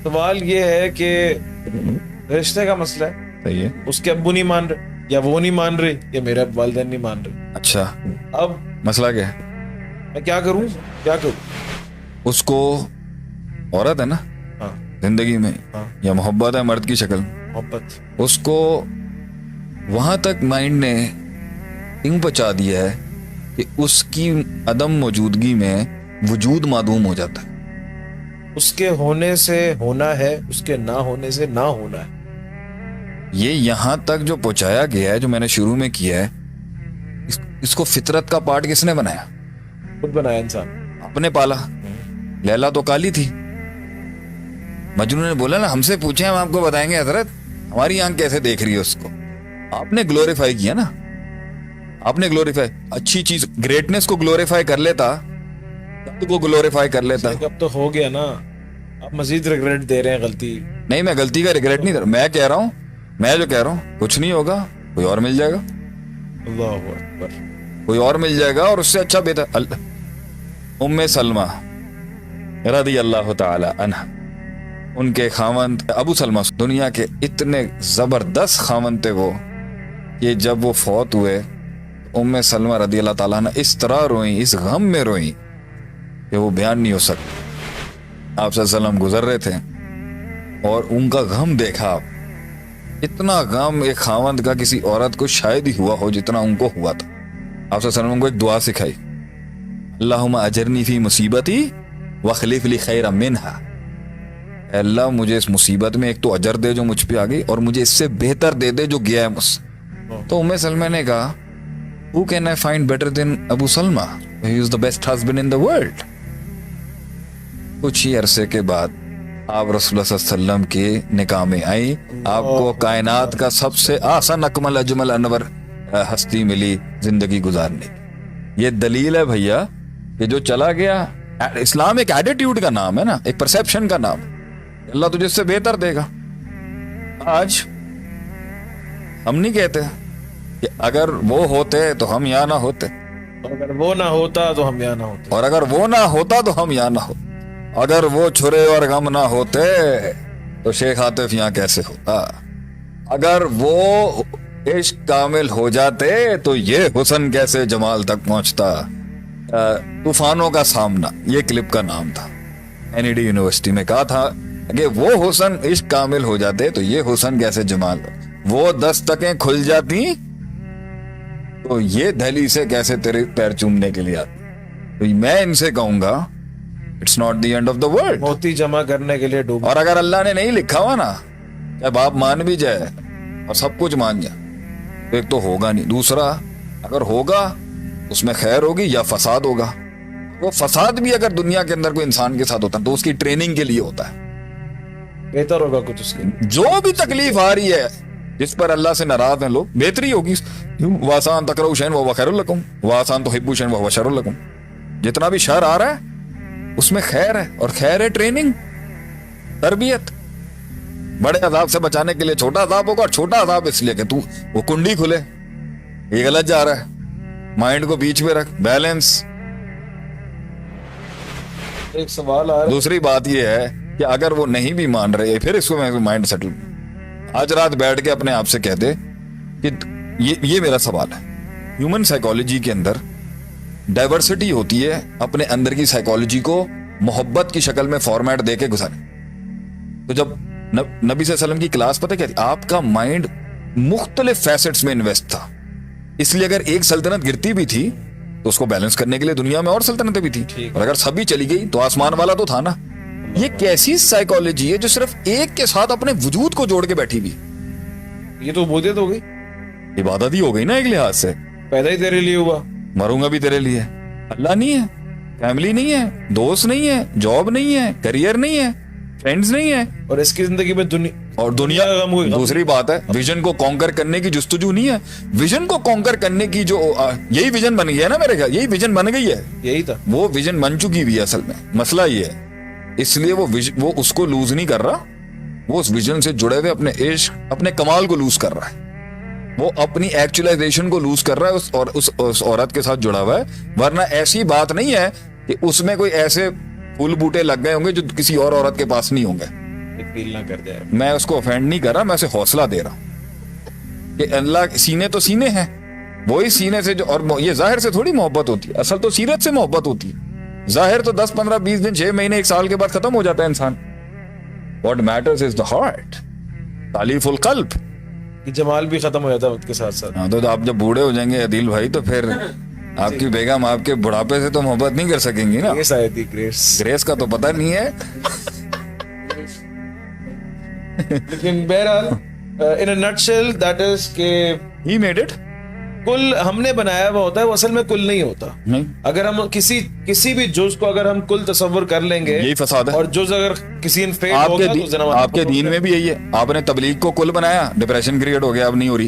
सवाल ये है कि रिश्ते का मसला है, सही है। उसके अब्बू नहीं मान रहे, या वो नहीं मान रहे, या मेरे वालिदैन नहीं मान रहे। अच्छा, अब मसला क्या है? मैं क्या करूं, क्या करूं? उसको औरत है ना हाँ जिंदगी में, हाँ, या मोहब्बत है मर्द की शक्ल, मोहब्बत। उसको वहां तक माइंड ने यूं पहुंचा दिया है कि उसकी अदम मौजूदगी में वजूद मादूम हो जाता है। उसके होने से होना है, उसके ना होने से ना होना है। ये यहां तक जो पहुंचाया गया है, जो मैंने शुरू में किया है, इसको फितरत का पार्ट किसने बनाया? खुद बनाया इंसान। अपने पाला। लैला तो काली थी। मजनू ने बोला ना, हमसे पूछे हम आपको बताएंगे हजरत, हमारी आंख कैसे देख रही है उसको। आपने ग्लोरीफाई किया ना, आपने ग्लोरीफाई, अच्छी चीज ग्रेटनेस को ग्लोरीफाई कर लेता, तब को ग्लोरीफाई कर लेता। अब तो हो गया ना, आप मजीद रिग्रेट दे रहे हैं गलती। नहीं, मैं गलती का रिग्रेट नहीं कर, मैं कह रहा हूं, मैं जो कह रहा हूं, कुछ नहीं होगा, कोई और मिल जाएगा, अल्लाह अकबर। कोई और मिल जाएगा और उससे अच्छा बेहतर। उम्मे सलमा रदी अल्लाह ताला अन्हा, उनके खावंद अबू सलमा दुनिया के इतने जबरदस्त खावंद थे वो, कि जब वो फौत हुए, उम्मे सलमा रदी अल्लाह ताला अन्हा इस तरह रोई, इस गम में रोई कि वो बयान नहीं हो सकता। आप सल्लम गुजर रहे थे और उनका गम देखा आप, इतना गम एक खावंद का किसी औरत को शायद ही हुआ हो जितना उनको हुआ था। आप सल्लम को एक दुआ सिखाई, अल्लाहुम्मा अजरनी फी मुसीबती वखलिफ ली खैरा मिनहा, अल्लाह मुझे इस मुसीबत में एक तो अजर दे जो मुझ पे आ गई, और मुझे इससे बेहतर दे दे जो गया है मुझसे। तो उम्मे सलमा ने कहा, who can I find better than Abu Salma, he is the best husband in the world. कुछ ही अरसे के बाद आप रसूलुल्लाह सल्लल्लाहु अलैहि वसल्लम के निकाह में आई। आपको कायनात का सबसे आसान अकमल अजमल अनवर हस्ती मिली जिंदगी गुजारने की। ये दलील है भैया कि जो चला गया, इस्लाम एक एटीट्यूड का नाम है ना, एक परसेप्शन का नाम। अल्लाह तुझे इससे बेहतर देगा। आज हम नहीं कहते कि अगर वो होते तो हम यहाँ ना होते, अगर वो ना होता तो हम यहाँ ना होते, और अगर वो ना होता तो हम यहाँ ना होते, अगर वो छुरे और गम ना होते तो शेख आतिफ यहाँ कैसे होता, अगर वो इश्क कामिल हो जाते तो ये हुस्न कैसे जमाल तक पहुंचता। तूफानों का सामना, ये क्लिप का नाम था। एनईडी यूनिवर्सिटी में कहा था कि वो हुस्न इश्क कामिल हो जाते तो ये हुस्न कैसे जमाल, वो दस्तकें खुल जाती तो ये दहली से कैसे तेरे पैर चूमने के लिए आती। तो मैं इनसे कहूंगा, it's not the end of the world. मोती जमा करने के लिए डूब। और अगर अल्लाह ने नहीं लिखा हुआ ना, चाहे बाप मान भी जाए और सब कुछ मान जाए, तो एक तो होगा नहीं, दूसरा अगर होगा उसमें खैर होगी या फसाद होगा। वो फसाद भी अगर दुनिया के अंदर कोई इंसान के साथ होता है तो उसकी ट्रेनिंग के लिए होता है, बेहतर होगा कुछ उसके। जो भी तकलीफ आ रही है, जिस पर अल्लाह से नाराज हैं लोग, बेहतरी होगी। वासान तकरऊ शैन व खैरुल लकुम वासान तो हिब्बू शैन व शरुल लकुम, जितना भी शर आ रहा है उसमें खैर है, और खैर है ट्रेनिंग, तरबियत। बड़े अजाब से बचाने के लिए छोटा अजाब होगा, और छोटा अजाब इसलिए कि तू वो कुंडी खुले, ये गलत जा रहा है, माइंड को बीच में रख, बैलेंस। एक सवाल आ रहा है। दूसरी बात ये है कि अगर वो नहीं भी मान रहे, फिर इसको मैं माइंड सेटल, आज रात बैठ के अपने आप से कह दे कि ये मेरा सवाल है। ह्यूमन साइकोलॉजी के अंदर डाइवर्सिटी होती है, अपने अंदर की साइकोलॉजी को मोहब्बत की शक्ल में फॉर्मेट देके गुजारे। तो जब नबी सल्लल्लाहु अलैहि वसल्लम की क्लास पता क्या थी, आपका माइंड मुख्तलिफ फैसेट्स में इन्वेस्ट था, इसलिए अगर एक सल्तनत गिरती भी थी तो उसको बैलेंस करने के लिए दुनिया में और सल्तनतें भी थी, और अगर सभी चली गई तो आसमान वाला तो था ना। ये कैसी साइकोलॉजी है जो सिर्फ एक के साथ अपने वजूद को जोड़ के बैठी हुई। ये तो बोधियत हो गई, इबादत ही हो गई ना एक लिहाज से। पैदा ही तेरे लिए हुआ, मरूंगा भी तेरे लिए। अल्लाह नहीं है, फैमिली नहीं है, दोस्त नहीं है, जॉब नहीं है, करियर नहीं है, फ्रेंड्स नहीं है, और इसकी जिंदगी में दुनिया गम हुई। दूसरी बात है, विजन को कॉन्कर करने की जुस्तजू नहीं है। विजन को कॉन्कर करने की जो यही विजन बन गया है ना, मेरे ख्याल यही विजन बन गई है। यही था, वो विजन बन चुकी भी है असल में, मसला ये है। इसलिए वो उसको लूज नहीं कर रहा, वो उस विजन से जुड़े हुए अपने इश्क, अपने कमाल को लूज कर रहा है, वो अपनी एक्चुअलाइजेशन को लूज कर रहा है उस औरत के साथ जुड़ा हुआ है। वरना ऐसी बात नहीं है कि उसमें कोई ऐसे फूल बूटे लग गए होंगे जो किसी और औरत के पास नहीं होंगे। फील ना कर जाए। मैं उसको ऑफेंड नहीं कर रहा, मैं उसे हौसला दे रहा हूं कि अल्लाह सीने तो सीने हैं, वही सीने से जो, और ये जाहिर से थोड़ी मोहब्बत होती है, असल तो सीरत से मोहब्बत होती है। जाहिर तो 10 15 20 दिन 6 महीने 1 साल के बाद खत्म हो जाता है इंसान। What matters is the heart, तालीफुल कल्ब। कि जमाल भी खत्म हो जाता है उसके साथ साथ। हाँ, तो आप जब बूढ़े हो जाएंगे अदील भाई, तो फिर आपकी बेगम आपके बुढ़ापे से तो मोहब्बत नहीं कर सकेंगी ना। ग्रेस आई थी, ग्रेस। ग्रेस का तो पता नहीं है। लेकिन बहरहाल इन अ नटशेल दैट इज के ही मेड इट। कुल हमने बनाया हुआ होता है, वो असल में कुल नहीं होता। नहीं, अगर हम किसी भी जुज को अगर हम कुल तस्वर कर लेंगे, यही फसाद है। और जुज अगर किसी इन फेड होगा तो आपके दीन में भी यही है। आपने तबलीग को कुल बनाया, डिप्रेशन क्रिएट हो गया, अब नहीं हो रही।